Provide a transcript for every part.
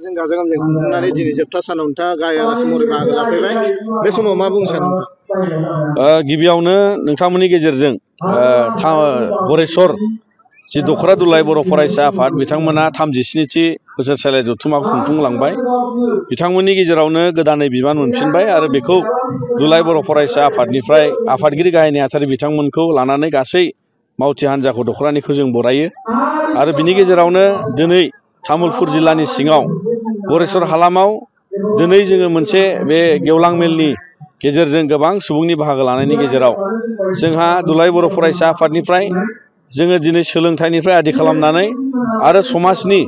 जों गाजा गोमजायै खुंफुंनानै दिनै जोबथा सानाव नोंथाङा गाहाय आलासि महरै बाहागो लाफैबाय। बे समाव मा बुंनो सानो नोंथां? गिबियावनो नोंथांमोननि गेजेरजों गरेस्वर जि दख'रा दुलाय बर' फरायसा आफाद बिथांमोना 37थि बोसोरसालि जथुम्माखौ खुंफुंलांबाय। बिथांमोननि गेजेरावनो गोदानै बिबान मोनफिनबाय आरो बेखौ दुलाय बर' फरायसा आफादनिफ्राय आफादगिरि गाहाय नेहाथारि बिथांमोनखौ लानानै गासै मावथि हान्जाखौ दख'रानिखौ जों बरायो। आरो बिनि गेजेरावनो दिनै तामुलपुर जिल्लानि सिङाव गरेस्वर हालामाव दिनै जोङो मोनसे बे गेवलां मेलनि गेजेरजों गोबां सुबुंनि बाहागो लानायनि गेजेराव जोंहा दुलाय बर' फरायसा आफादनिफ्राय जोङो दिनै सोलोंथाइनिफ्राय आदि खालामनानै आरो समाजनि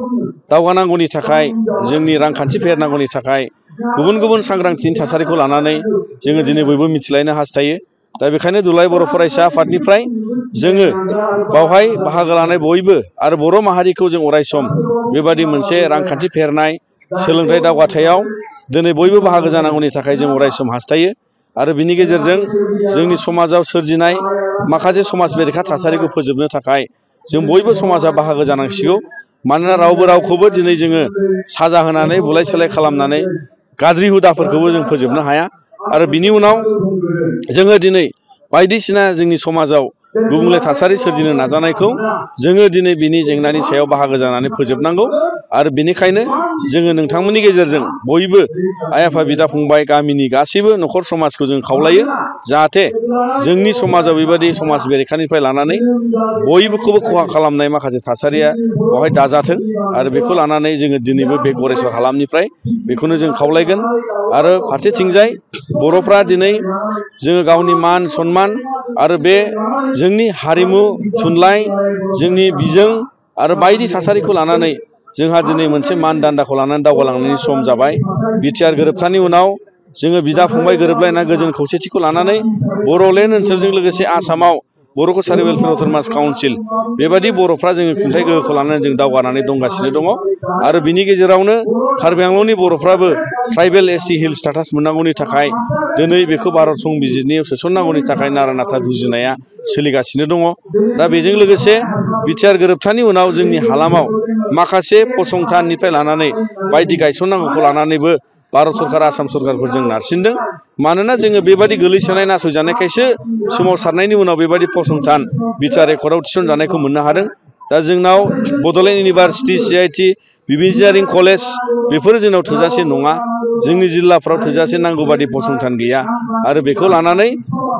दावगानांगौनि थाखाय जोंनि रांखान्थि फेहेरनांगौनि थाखाय गुबुन गुबुन सांग्रांथिनि थासारिखौ लानानै जोङो दिनै बयबो मिथिलायनो हास्थायो। दा बेखायनो दुलाय बर' फरायसा आफादनिफ्राय जोङो बावहाय बाहागो लानाय बयबो आरो बर' माहारिखौ जों अरायसम बेबादि मोनसे रांखान्थि फेहेरनाय सोलोंथाइ दावगाथायाव दिनै बयबो बाहागो जानांगौनि थाखाय जों अरायसम हास्थायो। आरो बिनि गेजेरजों जोंनि समाजाव सोरजिनाय माखासे समाज बेरेखा थासारिखौ फोजोबनो थाखाय जों बयबो समाजा बाहागो जानांसिगौ। मानोना रावबो रावखौबो दिनै जोङो साजा होनानै बुलाय सोलाय खालामनानै गाज्रि हुदाफोरखौबो जों फोजोबनो हाया। आरो बिनि उनाव जोङो दिनै बायदिसिना जोंनि समाजाव गुबुंले थासारि सोरजिनो नाजानायखौ जोङो दिनै बिनि जेंनानि सायाव बाहागो जानानै फोजोबनांगौ। आरो बेनिखायनो जोङो नोंथांमोननि गेजेरजों बयबो आइ आफा बिदा फंबाय गामिनि गासैबो न'खर समाजखौ जों खावलायो जाहाथे जोंनि समाजाव बेबायदि समाज बेरेखानिफ्राय लानानै बयबोखौबो खहा खालामनाय माखासे थासारिया बेवहाय दाजाथों। आरो बेखौ लानानै जोङो दिनैबो बे गरेस्वर हालामनिफ्राय बेखौनो जों खावलायगोन। आरो फारसेथिंजाय बर'फ्रा दिनै जोङो गावनि मान सन्मान आरो बे जोंनि हारिमु थुनलाइ जोंनि बिजों आरो बायदि थासारिखौ लानानै जोंहा दिनै मोनसे मानदान्दाखौ लानानै दावगालांनायनि सम जाबाय। बिटिआर गोरोबथानि उनाव जोङो बिदा फंबाय गोरोबलायना गोजोन खौसेथिखौ लानानै बर'लेण्ड ओनसोलजों लोगोसे आसामाव बर' कसारि वेलफेयार अथ'नमास काउन्सिल बेबायदि बर'फ्रा जोङो खुंथाइ गोहोखौ लानानै जों दावगानानै दंगासिनो दङ। आरो बिनि गेजेरावनो कार्बि आंलंनि बर'फ्राबो ट्राइबेल एससि हिल स्टेटास मोननांगौनि थाखाय दिनै बेखौ भारत संबिजिरनियाव सोसननांगौनि थाखाय नारा नाथा जुजिनाया सोलिगासिनो दङ। दा बेजों लोगोसे बिटिआर गोरोबथानि उनाव जोंनि हालामाव माखासे फसंथाननिफ्राय लानानै बायदि गायसननांगौखौ लानानैबो भारत सरकार आसाम सरकारखौ जों नारसिनदों। मानोना जोङो बेबायदि गोलैसोनाय नासयजानायखायसो सोमावसारनायनि उनाव बेबायदि फसंथान बिटिआर एकर्डआव थिसनजानायखौ मोननो हादों। दा जोंनाव बड'लेण्ड इउनिभारसिटि सिआइटि बिबिजियारिं कलेज बेफोरो जोंनाव थोजासे नङा। जोंनि जिल्लाफ्राव थोजासे नांगौ बादि फसंथान गैया। आरो बेखौ लानानै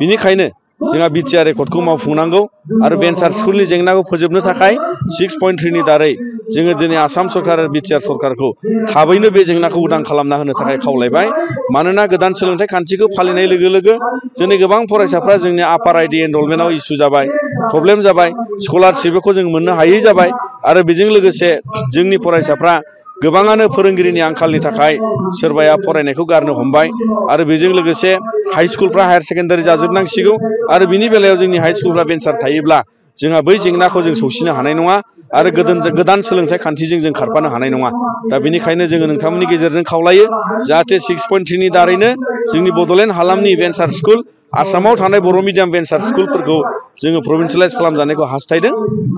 बिनिखायनो जोंहा बिटिआर एकर्डखौ मावफुंनांगौ। आरो भेन्सार स्कुलनि जेंनाखौ फोजोबनो थाखाय 6.3नि दारै जोङो दिनै आसाम सरकार आरो बिटिआर सरकारखौ थाबैनो बे जेंनाखौ उदां खालामना होनो थाखाय खावलायबाय। मानोना गोदान सोलोंथाइ खान्थिखौ फालिनाय लोगो लोगो दिनै गोबां फरायसाफ्रा जोंनि आपार आइडि एनरलमेन्टआव इसु जाबाय, प्रब्लेम जाबाय, स्कलारशिपखौ जों मोननो हायै जाबाय। आरो बेजों लोगोसे जोंनि फरायसाफ्रा गोबाङानो फोरोंगिरिनि आंखालनि थाखाय सोरबाया फरायनायखौ गारनो हमबाय। आरो बेजों लोगोसे हाइ स्कुलफ्रा हायार सेकेन्डारि जाजोबनांसिगौ। आरो बिनि बेलायाव जोंनि हाइ स्कुलफ्रा भेन्सार थायोब्ला जोंहा बै जेंनाखौ जों सौसिनो हानाय नङा। आरो गोदान सोलोंथाइ खान्थिजों जों खारफानो हानाय नङा। दा बेनिखायनो जोङो नोंथांमोननि गेजेरजों खावलायो जाहाथे 6.3नि दारैनो जोंनि बड'लेण्ड हालामनि भेन्सार स्कुल आसामाव थानाय बर' मिडियाम भेन्सार स्कुलफोरखौ जोङो प्रभिन्सियेलाइज खालामजानायखौ हास्थायदों।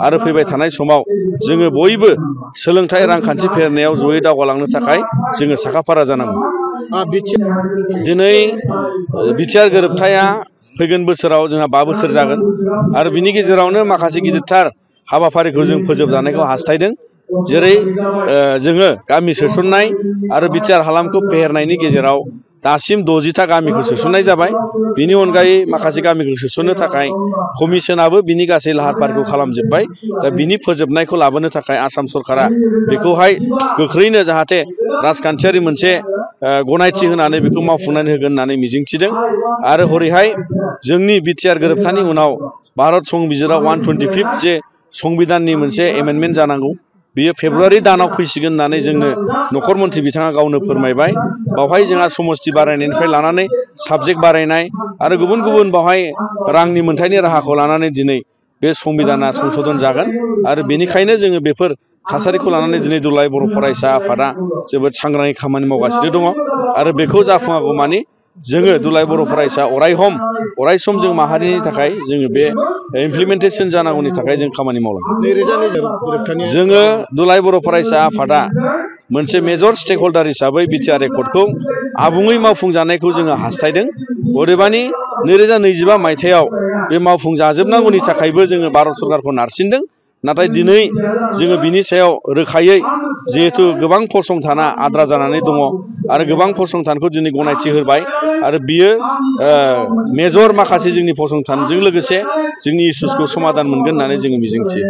आरो फैबाय थानाय समाव जोङो बयबो सोलोंथाइ रांखान्थि फेहेरनायाव जयै दावगालांनो थाखाय जोङो साखाफारा जानांगौ। दिनै बिटिआर गोरोबथाया फैगोन बोसोराव जोंहा 5 बोसोर जागोन। आरो बिनि गेजेरावनो माखासे गिदिरथार हाबाफारिखौ जों फोजोबजानायखौ हास्थायदों। जेरै जोङो गामि सोसननाय आरो बिटिआर हालामखौ फेहेरनायनि गेजेराव दासिम 60टा गामिखौ सोसननाय जाबाय। बिनि अनगायै माखासे गामिखौ सोसननो थाखाय कमिसनाबो बिनि गासै लाहार फाहारखौ खालामजोब्बाय। दा बिनि फोजोबनायखौ लाबोनो थाखाय आसाम सरकारा बेखौहाय गोख्रैनो जाहाथे राजखान्थियारि मोनसे गनायथि होनानै बेखौ मावफुंनानै होगोन होननानै मिजिंथिदों। आरो हरैहाय जोंनि बिटिआर गोरोबथानि उनाव भारत संबिजिराव 125 जे संबिधाननि मोनसे एमेन्डमेन्ट जानांगौ बियो फेब्रुवारि दानाव फैसिगोन होननानै जोंनो नखर मन्थ्रि बिथाङा गावनो फोरमायबाय। बावहाय जोंहा समस्ति बारायनायनिफ्राय लानानै साबजेक्ट बारायनाय आरो गुबुन गुबुन बावहाय रांनि मोनथायनि राहाखौ लानानै दिनै बे संबिधाना संशोधन जागोन। आरो बेनिखायनो जोङो बेफोर थासारिखौ लानानै दिनै दुलाय बर' फरायसा आफादा जोबोद सांग्राङै खामानि मावगासिनो दङ। आरो बेखौ जाफुङागौ मानि जोङो दुलाय बर' फरायसा अरायसम जों माहारिनि थाखाय जोङो बे इमप्लिमेन्टेसन जानांगौनि थाखाय जों खामानि मावलांगोन। जोङो दुलाय बर' फरायसा आफादा मोनसे मेजर स्टेक हल्डार हिसाबै बिटिआर एकर्डखौ आबुङै मावफुंजानायखौ जोङो हास्थायदों। अदेबानि 2025 मायथाइयाव बे मावफुंजाजोबनांगौनि थाखायबो जोङो भारत सरकारखौ नारसिनदों। नाथाय दिनै जोङो बिनि सायाव रोखायै जिहेतु गोबां फसंथाना आद्रा जानानै दङ आरो गोबां फसंथानखौ दिनै गनायथि होबाय आरो बियो मेजर माखासे जोंनि फसंथानजों लोगोसे जोंनि इसुसखौ समाधान मोनगोन होननानै जोङो मिजिंथियो।